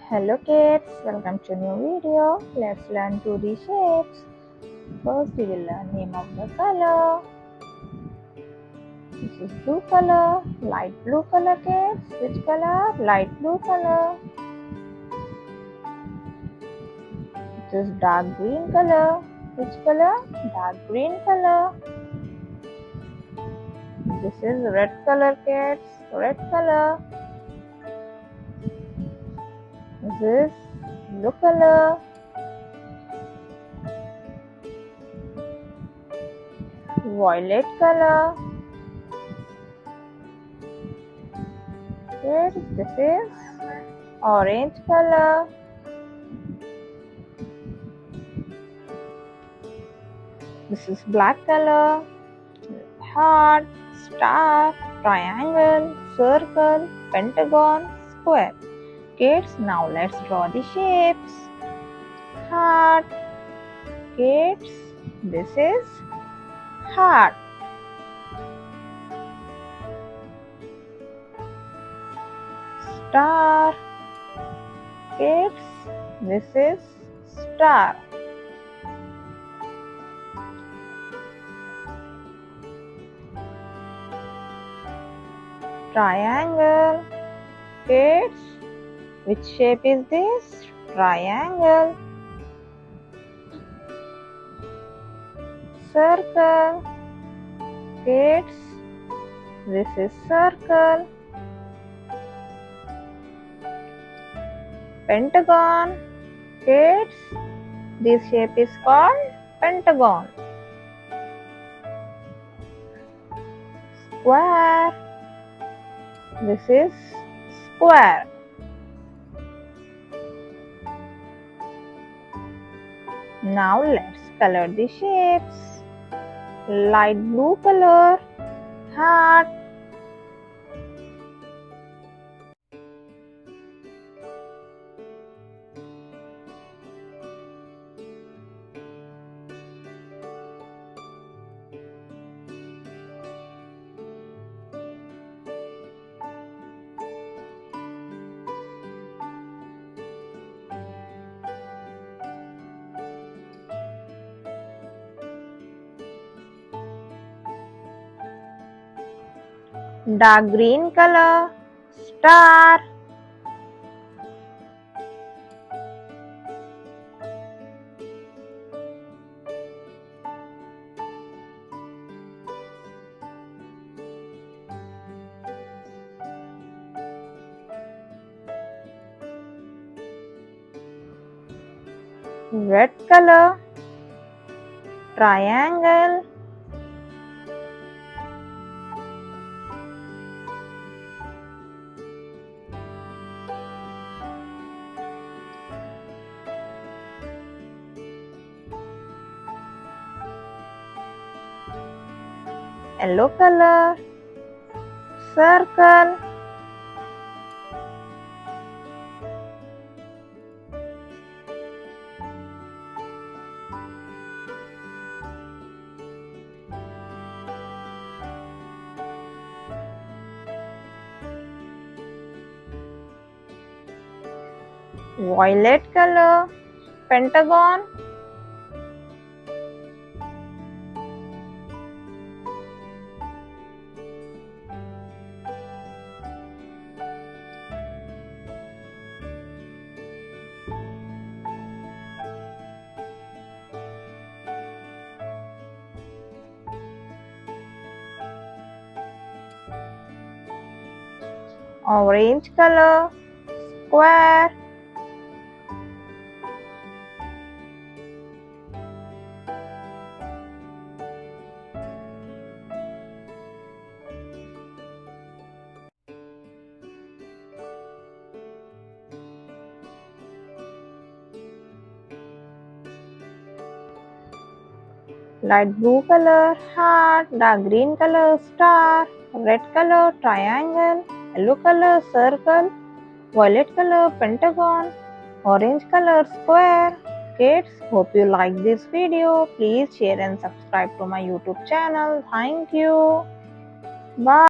Hello kids, welcome to new video. Let's learn 2D shapes. First we will learn name of the color. This is blue color, light blue color kids. Which color? Light blue color. This is dark green color. Which color? Dark green color. This is red color kids. Red color. This is blue color. Violet color. Kids, this is orange color. This is black color. Heart, star, triangle, circle, pentagon, square. Kids, now let's draw the shapes. Heart. Kids, this is heart. Star. Kids, this is star. Triangle. Kids, which shape is this? Triangle. Circle. Kids, this is circle. Pentagon. Kids, this shape is called pentagon. Square. This is square. Now let's color the shapes. Light blue color, heart. Dark green color, star. Red color, triangle. Yellow color, circle. Violet color, pentagon. Orange color, square. Light blue color, heart. Dark green color, star. Red color, triangle. Yellow color, circle. Violet color, pentagon. Orange color, square. Kids, hope you like this video. Please share and subscribe to my YouTube channel. Thank you. Bye.